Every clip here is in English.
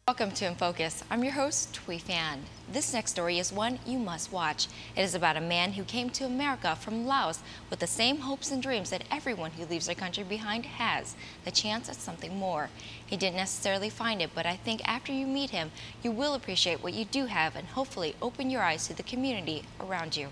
Welcome to In Focus. I'm your host, Phan. This next story is one you must watch. It is about a man who came to America from Laos with the same hopes and dreams that everyone who leaves their country behind has, the chance at something more. He didn't necessarily find it, but I think after you meet him, you will appreciate what you do have and hopefully open your eyes to the community around you.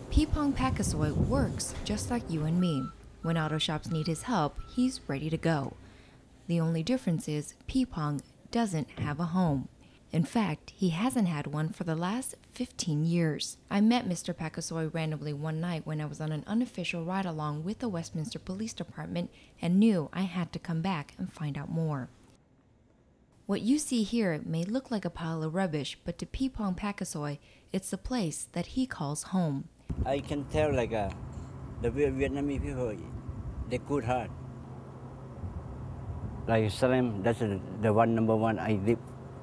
PIPONG Pakisoy works just like you and me. When auto shops need his help, he's ready to go. The only difference is PIPONG doesn't have a home. In fact, he hasn't had one for the last 15 years. I met Mr. Pakisoy randomly one night when I was on an unofficial ride-along with the Westminster Police Department and knew I had to come back and find out more. What you see here may look like a pile of rubbish, but to PIPONG Pakisoy, it's the place that he calls home. I can tell the Vietnamese people, they're good heart. Like Salem, that's the one number one I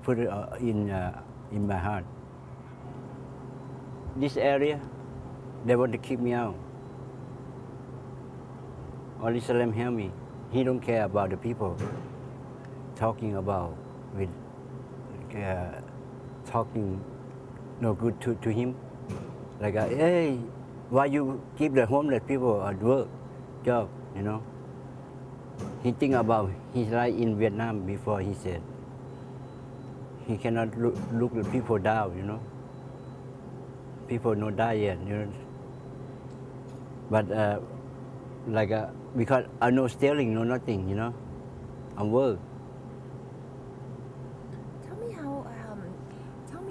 put it in my heart. This area, they want to keep me out. Only Salem help me. He don't care about the people talking about with talking no good to him. Like hey, why you keep the homeless people at work job, you know? He think about his life in Vietnam before he said. He cannot look the people down, you know. People no die yet, you know. But because I no stealing, no nothing, you know. I'm work. Tell me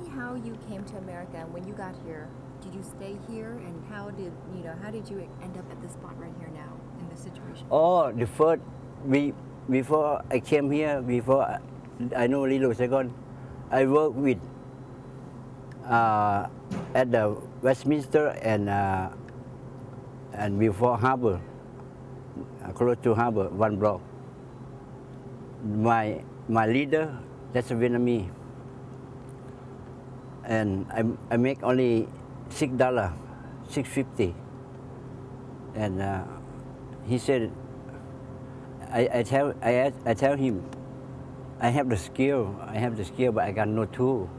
how you came to America and when you got here. Did you stay here and how did you end up at this spot right here now in this situation? Oh, the first before I came here, before I know little second, I worked with at the Westminster and before Harbor, close to Harbor, one block. My leader, that's a Vietnamese, and I make only $6, $6.50, and he said, I tell him, I have the skill, but I got no tool.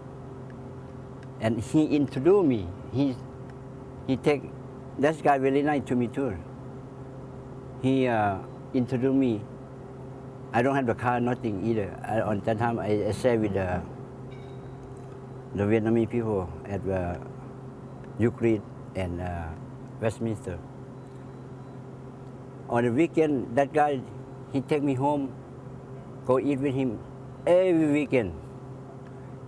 And he introduced me. He take that guy very nice to me too. He introduced me. I don't have the car, nothing either. On that time, I stay with the Vietnamese people at Euclid and Westminster. On the weekend, that guy, he take me home, go eat with him every weekend.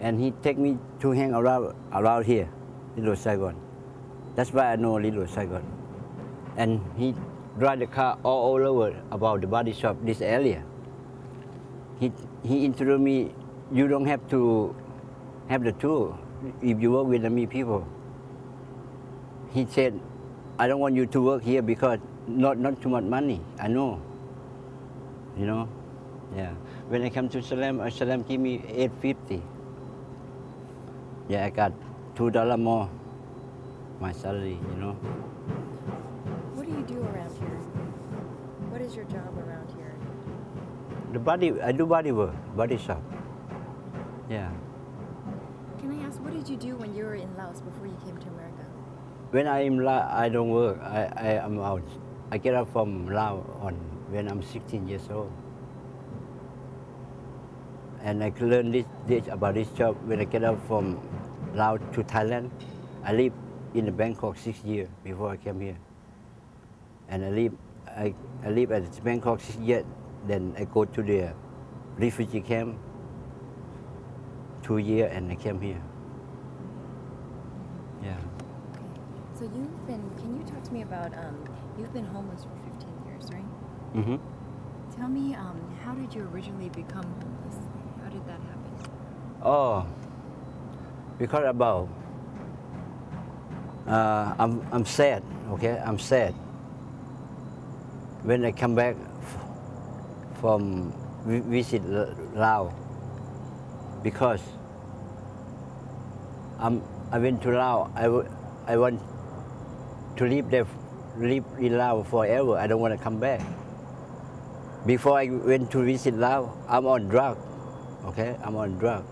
And he take me to hang around here, Little Saigon. That's why I know Little Saigon. And he drive the car all over about the body shop, this area. He introduced me, you don't have to have the tool if you work with Vietnamese people. He said, I don't want you to work here because not too much money, I know. You know, yeah. When I come to Salem, Salem give me $8.50. Yeah, I got $2 more, my salary, you know. What do you do around here? What is your job around here? I do body work, body shop. Yeah. Can I ask, what did you do when you were in Laos before you came to America? When I'm Laos, I don't work. I am out. I get out from Laos when I'm 16 years old. And I learned this about this job when I get out from Laos to Thailand. I lived in Bangkok 6 years before I came here. And I live at Bangkok 6 years, then I go to the refugee camp 2 years and I came here. Yeah. Okay. So can you talk to me about, you've been homeless for 15 years, right? Mm-hmm. Tell me, how did you originally become homeless? How did that happen? Oh, because about, I'm sad, okay? I'm sad. When I come back from visit Laos, because I went to Laos, I want to live in Laos forever. I don't want to come back. Before I went to visit Laos, I'm on drugs. Okay, I'm on drug.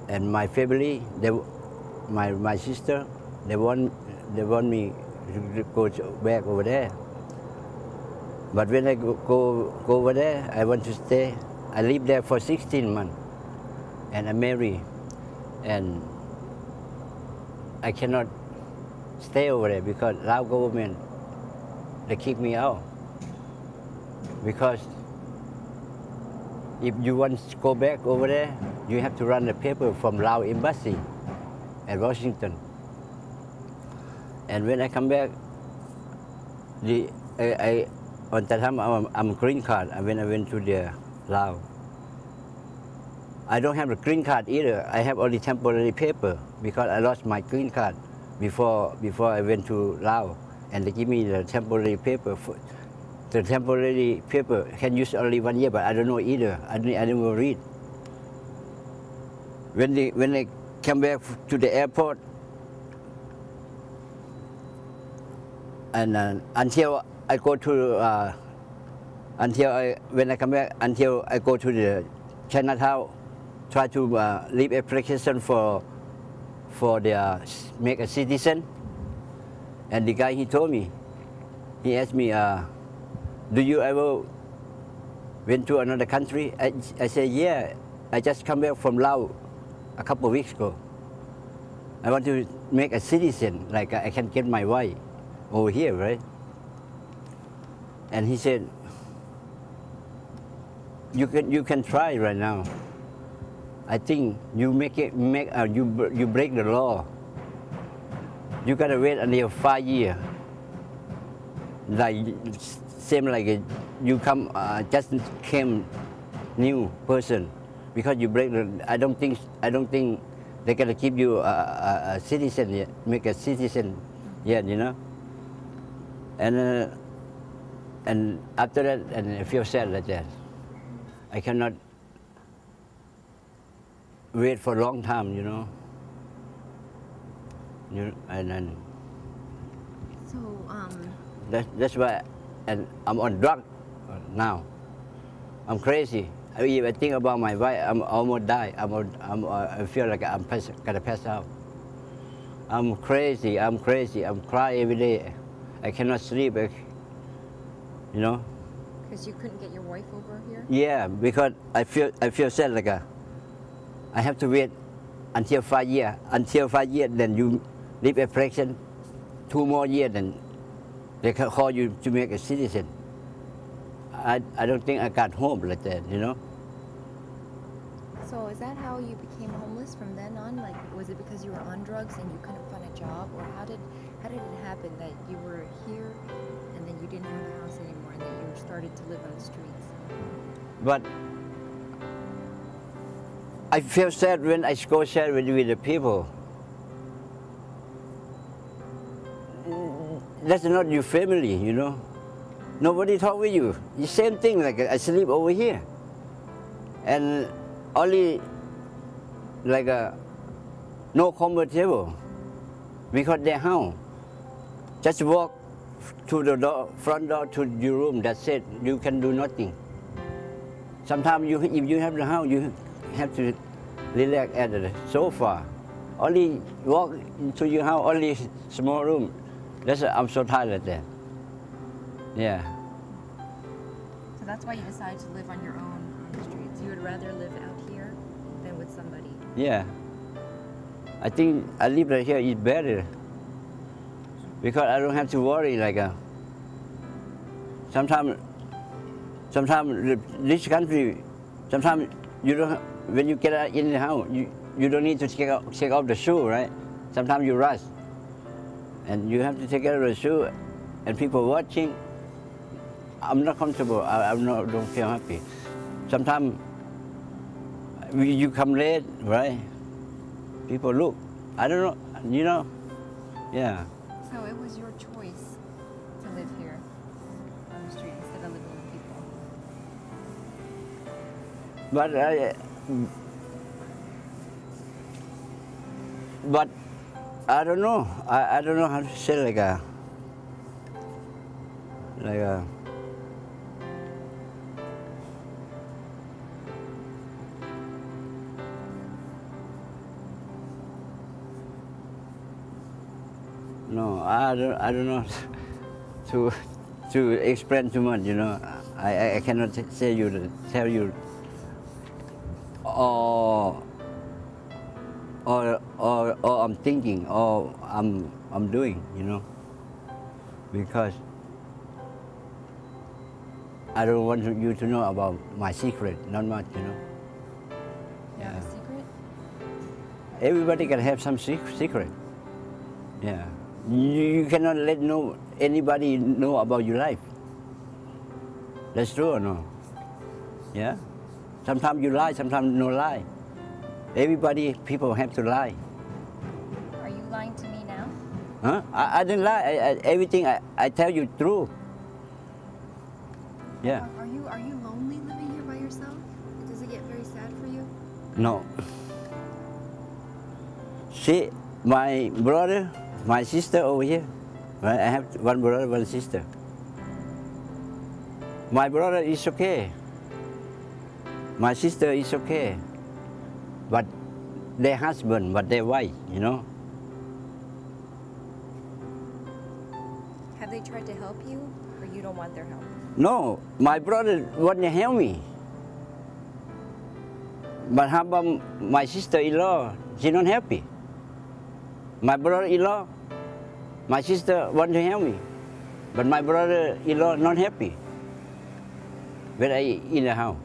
And my family, my sister, they want me to go back over there. But when I go over there, I want to stay. I live there for 16 months, and I marry, and I cannot stay over there because Lao government, they kick me out. Because if you want to go back over there, you have to run the paper from Lao embassy at Washington. And when I come back, on that time I'm green card. When I went to the Lao, I don't have a green card either. I have only temporary paper because I lost my green card before I went to Lao, and they give me the temporary paper. The temporary paper can use only 1 year, but I don't know either. I never read. When they come back to the airport, and until I go to when I come back, until I go to the Chinatown, try to leave application for the make a citizen, and the guy, he told me, he asked me, do you ever went to another country? I said, yeah, I just come back from Laos a couple of weeks ago. I want to make a citizen, like I can get my wife over here, right? And he said, you can try right now. I think you you break the law. You gotta wait until 5 years. Like same like you come just came new person, because you break the. I don't think they're gonna keep you a citizen yet, make a citizen yet, you know. And after that, and I feel sad like that. I cannot wait for a long time, you know. And So that's why, and I'm on drug now. I'm crazy. If I think about my wife, I'm almost die. I feel like I'm gonna pass out. I'm crazy. I'm crying every day. I cannot sleep. You know. because you couldn't get your wife over here? Yeah, because I feel sad like I have to wait until 5 years. Until 5 years, then you leave a fraction. 2 more years, then they can call you to make a citizen. I don't think I got home like that, you know. So is that how you became homeless from then on? Like, was it because you were on drugs and you couldn't find a job, or how did it happen that you were here and then you didn't have a house anymore and then you started to live on the streets? But I feel sad when I go share with the people. That's not your family, you know. Nobody talk with you. The same thing, like I sleep over here. And only like no comfortable because their house. Just walk to the door, front door to your room, that's it. You can do nothing. Sometimes if you have the house, you have to relax at the sofa. Only walk to your house, only small room. I'm so tired of that. Yeah. So that's why you decided to live on your own on the streets. You would rather live out here than with somebody. Yeah. I think I live right here is better because I don't have to worry like sometimes this country, sometimes you don't, when you get out in the house, you don't need to take off the shoe, right? Sometimes you rush and you have to take out the shoe and people watching. I'm not comfortable. I don't feel happy. Sometimes you come late, right? People look. I don't know, you know? Yeah. So it was your choice to live here on the street instead of living with people. But I don't know. I don't know how to say like No, I don't know to to explain too much. You know, I cannot say you tell you. Or I'm thinking, or I'm doing. You know, because I don't want you to know about my secret. Not much. You know. You have a secret? Everybody can have some secret. Yeah. You cannot let anybody know about your life. That's true or no? Yeah. Sometimes you lie, sometimes no lie. People have to lie. Are you lying to me now? Huh? I didn't lie. Everything I tell you true. Yeah. Are you lonely living here by yourself? Does it get very sad for you? No. See, my brother, my sister over here. Right? I have one brother, one sister. My brother is okay. My sister is okay. But their husband, but their wife, you know. Have they tried to help you, or you don't want their help? No, my brother want to help me. But how about my sister-in-law? She not happy. My brother-in-law, my sister want to help me. But my brother-in-law not happy when I in the house.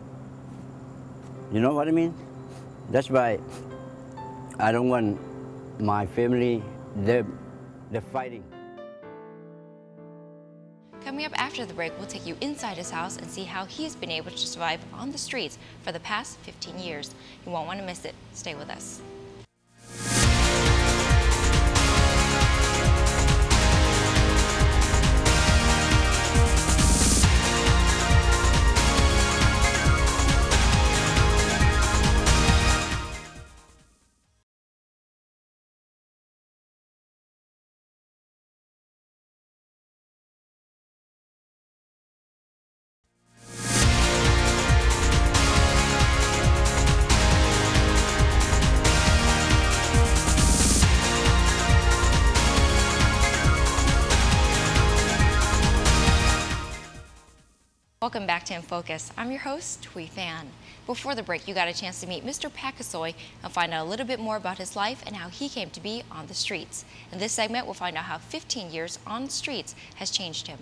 You know what I mean? That's why I don't want my family, they're fighting. Coming up after the break, we'll take you inside his house and see how he's been able to survive on the streets for the past 15 years. You won't want to miss it. Stay with us. Welcome back to In Focus. I'm your host, Phan. Before the break, you got a chance to meet Mr. Pakisoy and find out a little bit more about his life and how he came to be on the streets. In this segment, we'll find out how 15 years on the streets has changed him.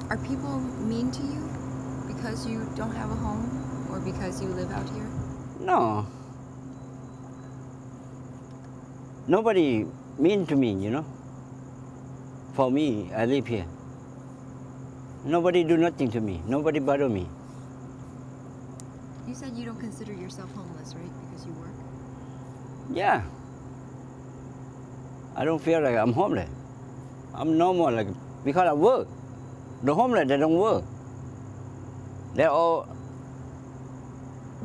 Are people mean to you because you don't have a home or because you live out here? No. Nobody mean to me, you know. For me, I live here. Nobody do nothing to me. Nobody bother me. You said you don't consider yourself homeless, right? Because you work? Yeah. I don't feel like I'm homeless. I'm normal, like, because I work. The homeless, they don't work. They all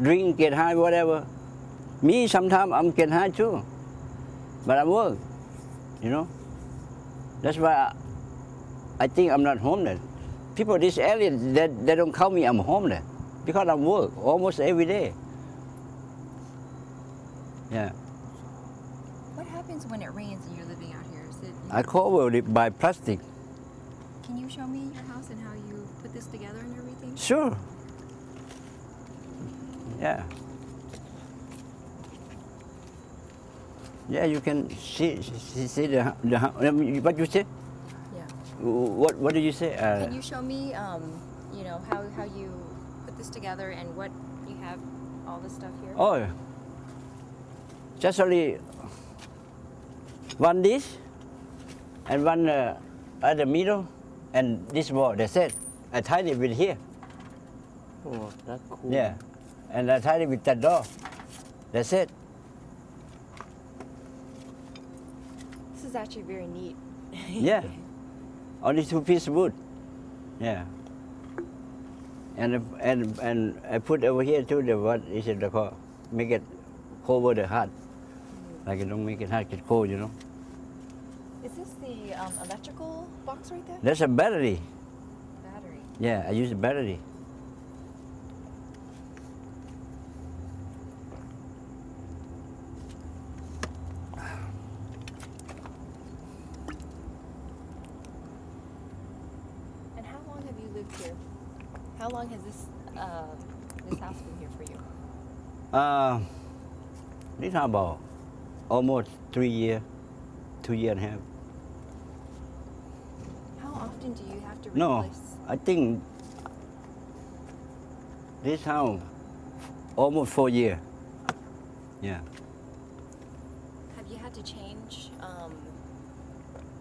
drink, get high, whatever. Me, sometimes I'm get high too. But I work, you know. That's why I think I'm not homeless. People in this area, they don't call me I'm homeless because I work almost every day. Yeah. What happens when it rains and you're living out here? Is it? I cover it by plastic. Can you show me your house and how you put this together and everything? Sure. Yeah. Yeah, you can see the what you say? Yeah. What did you say? Can you show me, you know, how you put this together and what you have all this stuff here? Oh, just only one dish and one at the middle and this wall. That's it. I tied it with here. Oh, that's cool. Yeah, and I tied it with that door. That's it. This is actually very neat. Yeah, only 2 pieces of wood. Yeah, and I put over here too. The what is it called? Make it cover the hut. Like it don't make it hot, get cold, you know. Is this the electrical box right there? That's a battery. Battery. Yeah, I use a battery. moved here. How long has this house been here for you? This how about almost 3 years, 2 years and a half. How often do you have to No, replace? I think this house almost 4 years. Yeah. Have you had to change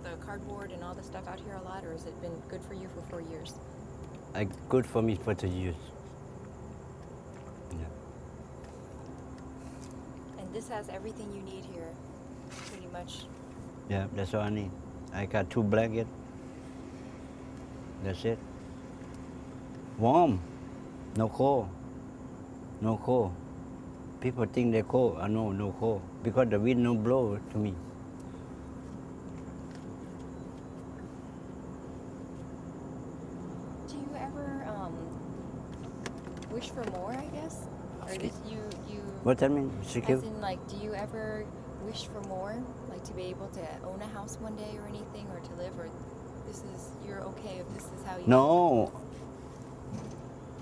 the cardboard and all the stuff out here a lot, or has it been good for you for 4 years? Good for me for 2 years. Yeah. And this has everything you need here, pretty much. Yeah, that's all I need. I got 2 blankets. That's it. Warm. No cold. No cold. People think they're cold. I know, no cold. Because the wind no blow to me. Do you ever wish for more, I guess? Or this you What that mean? as Secure? in, like, do you ever wish for more? Like to be able to own a house one day or anything, or to live, or you're okay if this is how you No.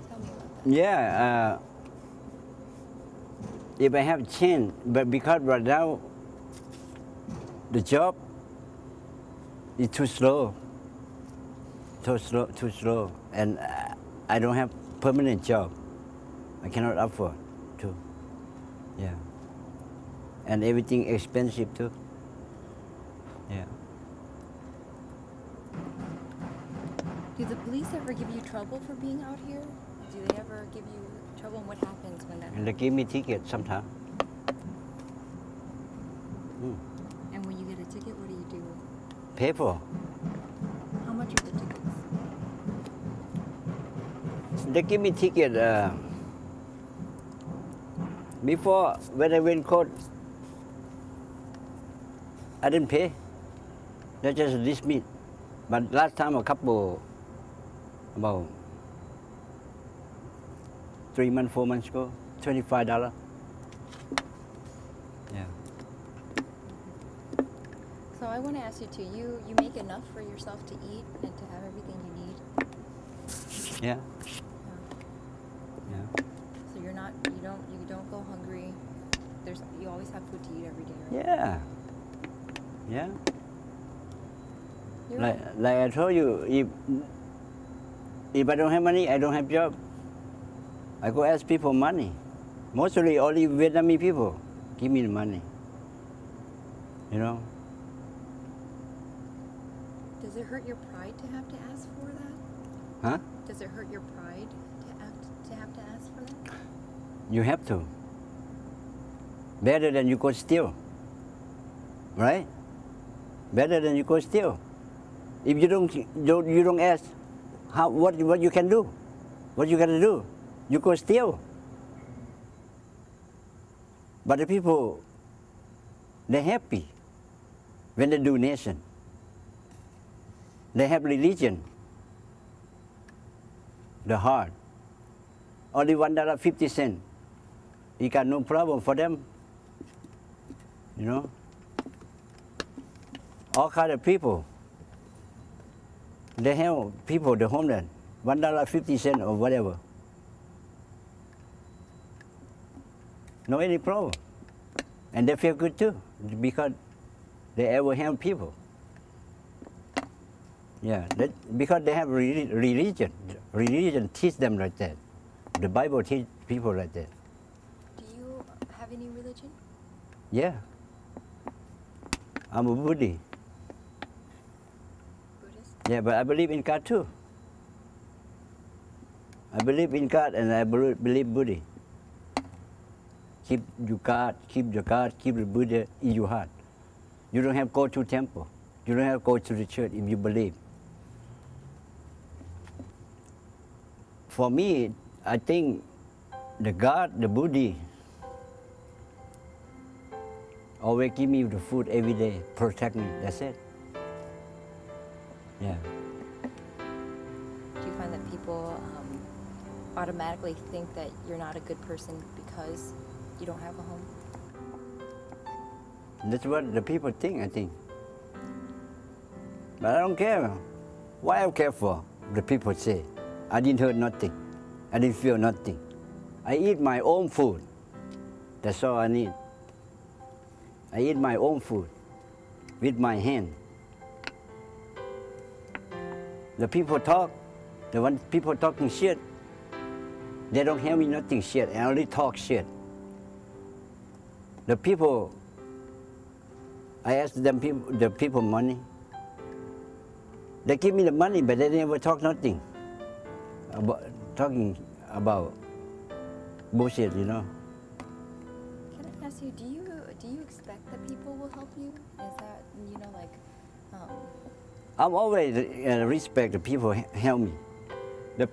Tell me about that. Yeah. If I have chance, but because right now the job is too slow. Too slow. And I don't have permanent job. I cannot afford to. Yeah. And everything expensive too. Yeah. Do the police ever give you trouble for being out here? Do they ever give you trouble, and what happens when that And happens? they give me ticket sometimes. And when you get a ticket, what do you do? Pay for. How much are the tickets? They give me ticket before when I went court. I didn't pay. They just dismissed. But last time about 3 months, 4 months ago, $25. Yeah. So I want to ask you too. You make enough for yourself to eat and to have everything you need. Yeah. Yeah. So you don't go hungry. You always have food to eat every day, right? Yeah. Yeah. You're Like, right. like I told you, if I don't have money, I don't have job. I go ask people money. Mostly only Vietnamese people give me the money. You know? Does it hurt your pride to have to ask for that? Huh? Does it hurt your pride to have to ask for that? You have to. Better than you go steal. Right? Better than you go steal. If you don't ask, what you can do? What you gotta do? You go steal. But the people, they're happy when they do nation. They have religion. The heart. Only $1.50. You got no problem for them. You know? All kind of people. They help people, the homeless, $1.50 or whatever. No any problem. And they feel good too, because they ever help people. Yeah, because they have religion. Religion teach them like that. The Bible teach people like that. Do you have any religion? Yeah. I'm a Buddhist. Buddhist? Yeah, but I believe in God too. I believe in God and I believe Buddha. Keep your God, keep the Buddha in your heart. You don't have to go to temple. You don't have to go to the church if you believe. For me, I think the God, the Buddha, always give me the food every day, protect me, that's it. Yeah. Do you find that people automatically think that you're not a good person because you don't have a home? That's what the people think, I think. But I don't care. Why I care for? The people say. I didn't hurt nothing. I didn't feel nothing. I eat my own food. That's all I need. I eat my own food with my hand. The people talk, the one people talking shit, they don't help me nothing shit. I only talk shit. The people, I ask them the people money. They give me the money, but they never talk nothing. Talking about bullshit, you know. Can I ask you, do you expect that people will help you? Is that, you know, like, I'm always respect the people help me. The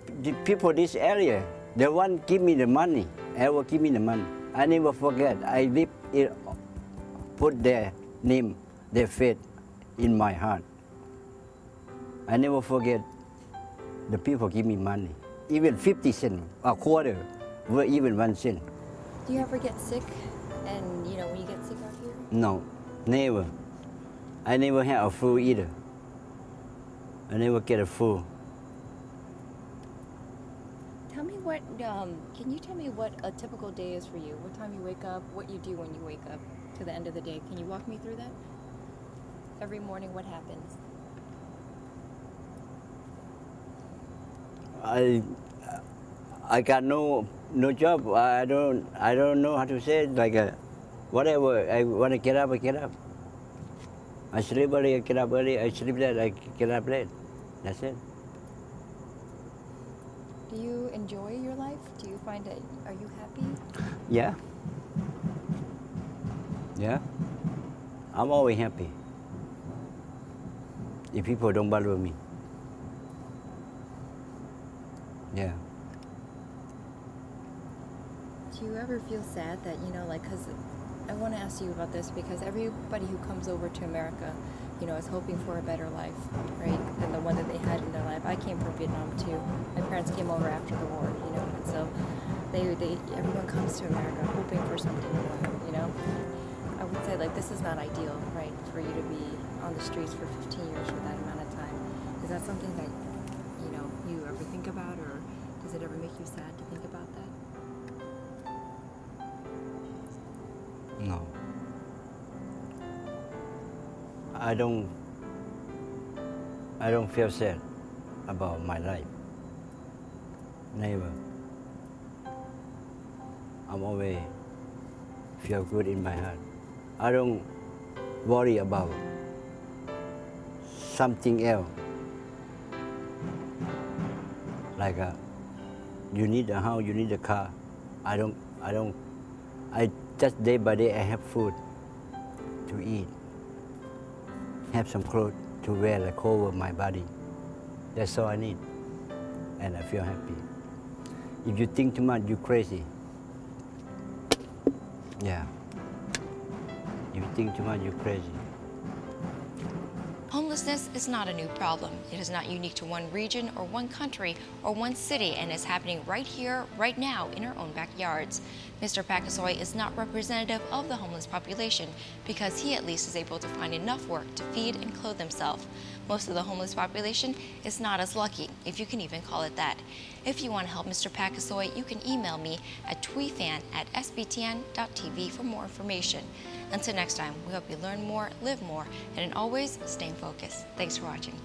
people this area, the one give me the money, ever give me the money. I never forget. I live it, put their name, their faith in my heart. I never forget the people give me money. Even 50 cents, a quarter, or even 1 cent. do you ever get sick? And, you know, when you get sick out here? No, never. I never had a flu either. I never get a flu. Tell me what, can you tell me what a typical day is for you? What time you wake up, what you do when you wake up to the end of the day? Can you walk me through that? Every morning, what happens? I got no job. I don't know how to say it. Like whatever I want to get up, I get up. I sleep early, I get up early. I sleep late, I get up late. That's it. Do you enjoy your life? Do you find it, are you happy? Yeah. Yeah. I'm always happy. If people don't bother me. Yeah. Do you ever feel sad that, you know, like, because I want to ask you about this because everybody who comes over to America, you know, is hoping for a better life, right, than the one that they had in their life. I came from Vietnam too. My parents came over after the war, you know, and so everyone comes to America hoping for something more, you know. I would say, like, this is not ideal, right, for you to be on the streets for 15 years for that amount of time. Is that something that, you know, you ever think about, or does it ever make you sad to think about that? No. I don't feel sad about my life. Never. I'm always feel good in my heart. I don't worry about something else. Like you need a house, you need a car. I just day by day I have food to eat, have some clothes to wear, like cover my body. That's all I need, and I feel happy. If you think too much, you're crazy. Yeah. If you think too much, you're crazy. Homelessness is not a new problem. It is not unique to one region or one country or one city, and is happening right here, right now, in our own backyards. Mr. Pakisoy is not representative of the homeless population because he at least is able to find enough work to feed and clothe himself. Most of the homeless population is not as lucky, if you can even call it that. If you want to help Mr. Pakisoy, you can email me at thuyfan@sbtn.tv for more information. Until next time, we hope you learn more, live more, and always stay focused. Thanks for watching.